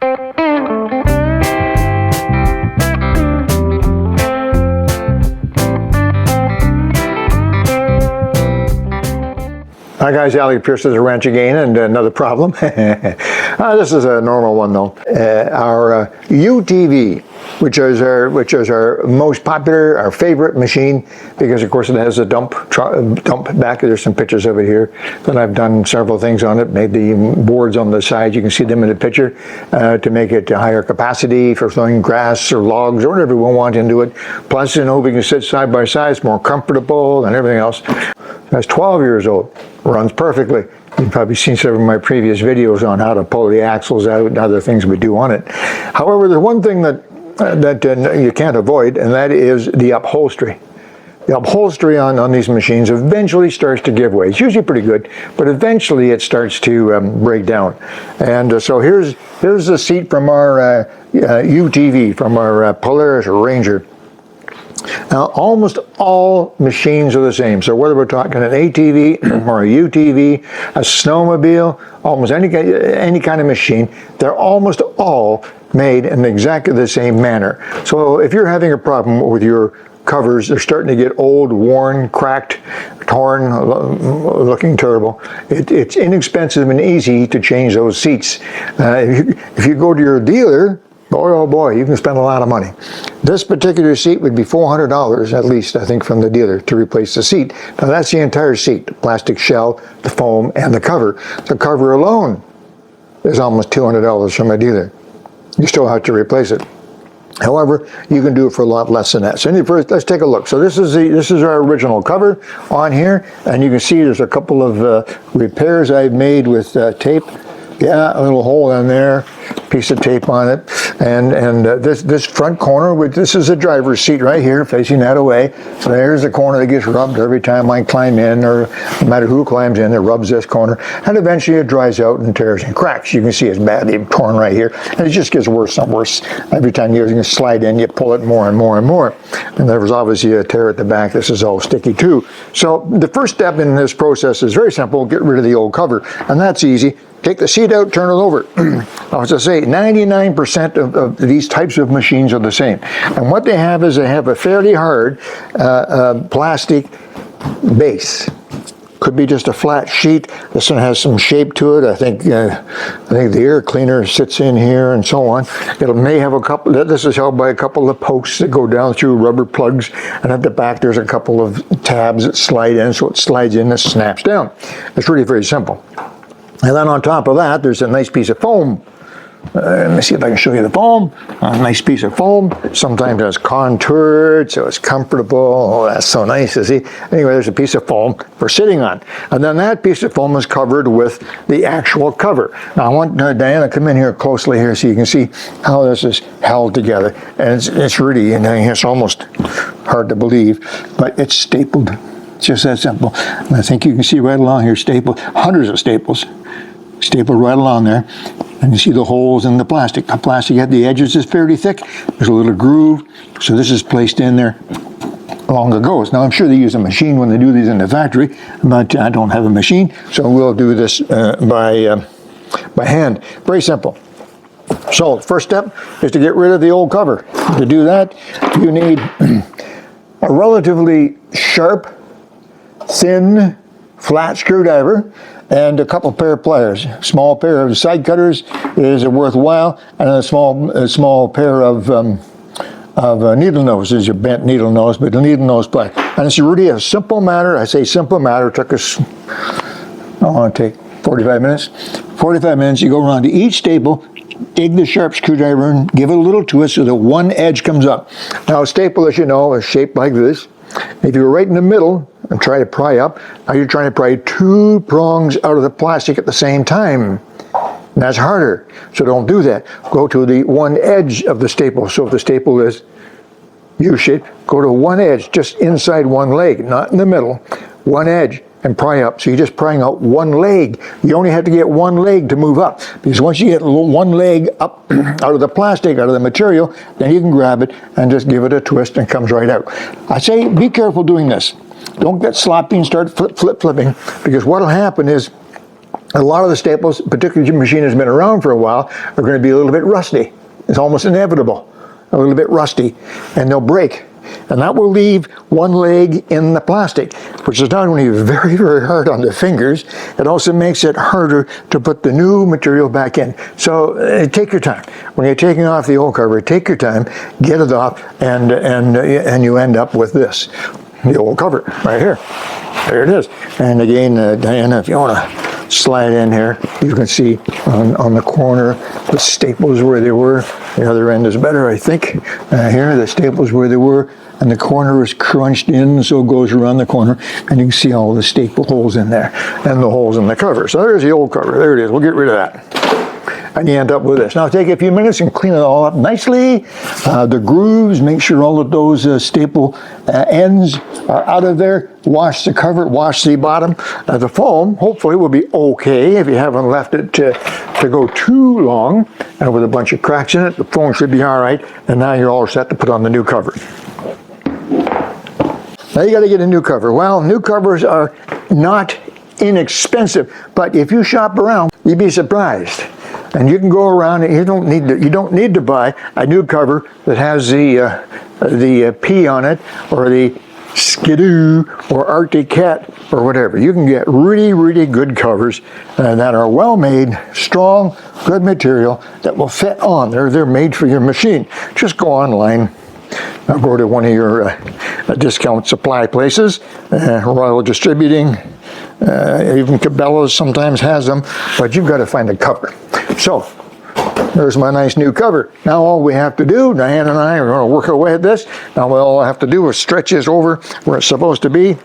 Hi guys, Ali Pierce at the Ranch again, and another problem. This is a normal one though. Our UTV, which is our most popular, our favorite machine, because of course it has a dump back. There's some pictures of it here. Then I've done several things on it, made the boards on the side. You can see them in the picture to make it a higher capacity for throwing grass or logs or whatever we want into it. Plus, you know, we can sit side by side. It's more comfortable and everything else. That's 12 years old. Runs perfectly. You've probably seen some of my previous videos on how to pull the axles out and other things we do on it. However, there's one thing that you can't avoid, and that is the upholstery. The upholstery on these machines eventually starts to give way. It's usually pretty good, but eventually it starts to break down. And so here's the seat from our UTV, from our Polaris Ranger. Now, almost all machines are the same. So whether we're talking an ATV or a UTV, a snowmobile, almost any kind of machine, they're almost all made in exactly the same manner. So if you're having a problem with your covers, they're starting to get old, worn, cracked, torn, looking terrible, it's inexpensive and easy to change those seats. If you go to your dealer, boy, oh boy, you can spend a lot of money. This particular seat would be $400 at least, I think, from the dealer to replace the seat. Now that's the entire seat, the plastic shell, the foam, and the cover. The cover alone is almost $200 from a dealer. You still have to replace it. However, you can do it for a lot less than that. So anyway, let's take a look. So this is our original cover on here, and you can see there's a couple of repairs I've made with tape. Yeah, a little hole in there, piece of tape on it, and this front corner, this is the driver's seat right here, facing that away. So there's the corner that gets rubbed every time I climb in, or no matter who climbs in, it rubs this corner, and eventually it dries out and tears and cracks. You can see it's badly torn right here, and it just gets worse and worse. Every time you slide in, you pull it more and more and more. And there was obviously a tear at the back. This is all sticky too. So the first step in this process is very simple: get rid of the old cover, and that's easy. Take the seat out, turn it over. As I say, 99% of these types of machines are the same. And what they have is they have a fairly hard plastic base. Could be just a flat sheet. This one has some shape to it. I think the air cleaner sits in here and so on. It may have a couple. This is held by a couple of posts that go down through rubber plugs, and at the back there's a couple of tabs that slide in, so it slides in and snaps down. It's really very simple. And then on top of that, there's a nice piece of foam. Let me see if I can show you the foam. A nice piece of foam. Sometimes it's contoured, so it's comfortable. Oh, that's so nice to see. Anyway, there's a piece of foam for sitting on. And then that piece of foam is covered with the actual cover. Now, I want Diana to come in here closely here so you can see how this is held together. And it's really, it's almost hard to believe, but it's stapled. It's just that simple. And I think you can see right along here, stapled, hundreds of staples. Stapled right along there, and you see the holes in the plastic. The plastic at the edges is fairly thick. There's a little groove, so this is placed in there long ago. Now I'm sure they use a machine when they do these in the factory, but I don't have a machine, so we'll do this by hand. Very simple. So first step is to get rid of the old cover. To do that, you need a relatively sharp, thin, flat screwdriver and a couple pair of pliers. A small pair of side cutters is worthwhile, and a small pair of needle noses, your bent needle nose, but a needle nose plier. And it's really a simple matter. I say simple matter. It took us, I want to take 45 minutes. 45 minutes, you go around to each staple, dig the sharp screwdriver and give it a little twist so that one edge comes up. Now a staple, as you know, is shaped like this. If you're right in the middle and try to pry up, now you're trying to pry two prongs out of the plastic at the same time. And that's harder, so don't do that. Go to the one edge of the staple. So if the staple is U-shaped, go to one edge, just inside one leg, not in the middle, one edge, and pry up. So you're just prying out one leg. You only have to get one leg to move up, because once you get one leg up out of the plastic, out of the material, then you can grab it and just give it a twist and it comes right out. I say be careful doing this. Don't get sloppy and start flipping, because what will happen is A lot of the staples, particularly if your machine has been around for a while, are going to be a little bit rusty. It's almost inevitable. A little bit rusty, and they'll break. And that will leave one leg in the plastic, which is not only very, very hard on the fingers, it also makes it harder to put the new material back in. So take your time. When you're taking off the old cover, take your time, get it off, and you end up with this, the old cover right here. There it is. And again, Diana, if you want to slide in here, you can see on the corner the staples where they were. The other end is better, I think. Here, the staples where they were, and the corner is crunched in, so it goes around the corner, and you can see all the staple holes in there, and the holes in the cover. So there's the old cover. There it is. We'll get rid of that. And you end up with this. Now take a few minutes and clean it all up nicely. The grooves, make sure all of those staple ends are out of there. Wash the cover, wash the bottom. The foam hopefully will be okay if you haven't left it to go too long. And with a bunch of cracks in it, the foam should be all right. And now you're all set to put on the new cover. Now you got to get a new cover. Well, new covers are not inexpensive, but if you shop around, you'd be surprised. And you can go around, and you don't need to buy a new cover that has the P on it, or the Skidoo, or Arctic Cat, or whatever. You can get really, really good covers that are well made, strong, good material that will fit on. They're made for your machine. Just go online. I'll go to one of your discount supply places, Royal Distributing, even Cabela's sometimes has them, but you've got to find a cover. So, there's my nice new cover. Now all we have to do, Diane and I are going to work our way at this. Now all I have to do is stretch this over where it's supposed to be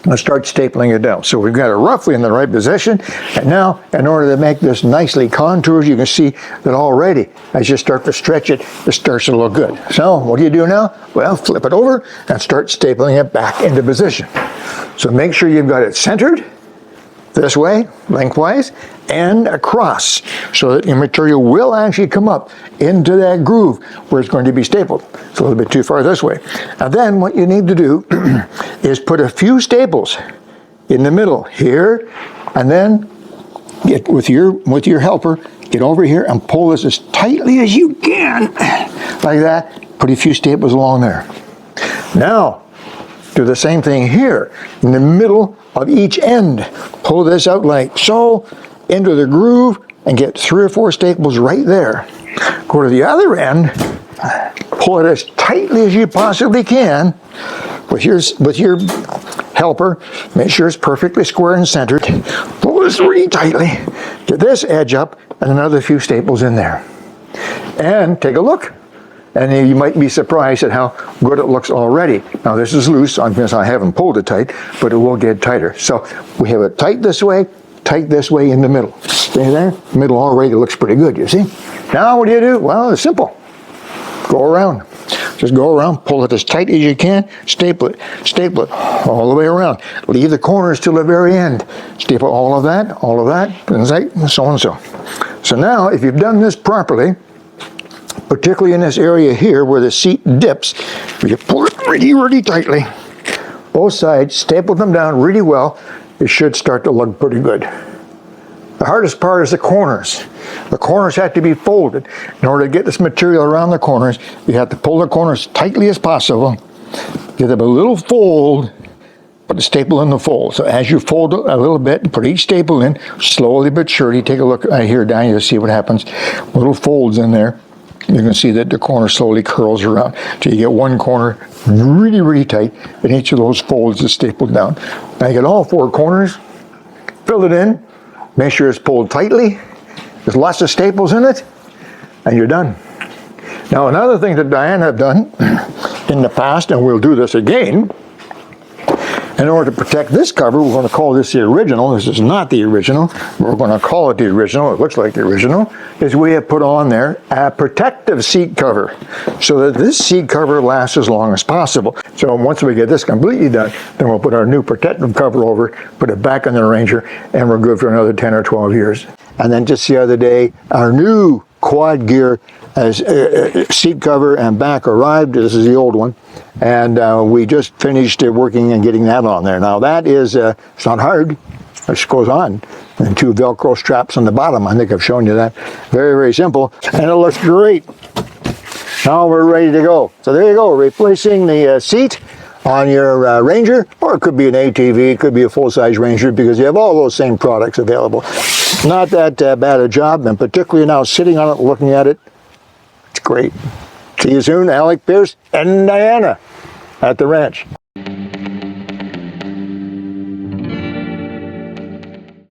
and start stapling it down. So we've got it roughly in the right position. And now, in order to make this nicely contoured, you can see that already, as you start to stretch it, it starts to look good. So what do you do now? Well, flip it over and start stapling it back into position. So make sure you've got it centered this way, lengthwise, and across, so that your material will actually come up into that groove where it's going to be stapled. It's a little bit too far this way. And then what you need to do is put a few staples in the middle here, and then get with your helper, get over here and pull this as tightly as you can, like that. Put a few staples along there. Now, do the same thing here in the middle of each end. Pull this out like so into the groove and get 3 or 4 staples right there. Go to the other end, pull it as tightly as you possibly can with your helper. Make sure it's perfectly square and centered. Pull this really tightly. Get this edge up and another few staples in there. And take a look. And you might be surprised at how good it looks already. Now this is loose because I haven't pulled it tight, but it will get tighter. So we have it tight this way in the middle. See there? Middle already looks pretty good, you see? Now what do you do? Well, it's simple. Go around. Just go around, pull it as tight as you can, staple it all the way around. Leave the corners till the very end. Staple all of that, and so on and so. So now, if you've done this properly, particularly in this area here where the seat dips, you pull it really, really tightly. Both sides, staple them down really well. It should start to look pretty good. The hardest part is the corners. The corners have to be folded. In order to get this material around the corners, you have to pull the corners tightly as possible. Give them a little fold, put the staple in the fold. So as you fold a little bit, put each staple in, slowly but surely, take a look here down, you'll see what happens. Little folds in there. You can see that the corner slowly curls around till you get one corner really, really tight, and each of those folds is stapled down. Now you get all 4 corners, fill it in, make sure it's pulled tightly, there's lots of staples in it, and you're done. Now another thing that Diane have done in the past, and we'll do this again, in order to protect this cover, we're going to call this the original. This is not the original. We're going to call it the original. It looks like the original. Is we have put on there a protective seat cover so that this seat cover lasts as long as possible. So once we get this completely done, then we'll put our new protective cover over, put it back in the Ranger, and we're good for another 10 or 12 years. And then just the other day, our new quad gear seat cover and back arrived. This is the old one. And we just finished working and getting that on there. Now that is, it's not hard, it just goes on. and 2 Velcro straps on the bottom. I think I've shown you that. Very, very simple, and it looks great. Now we're ready to go. So there you go, replacing the seat on your Ranger, or it could be an ATV, it could be a full-size Ranger, because you have all those same products available. Not that bad a job, and particularly now sitting on it, looking at it, it's great. See you soon, Alec Pierce and Diana at the ranch.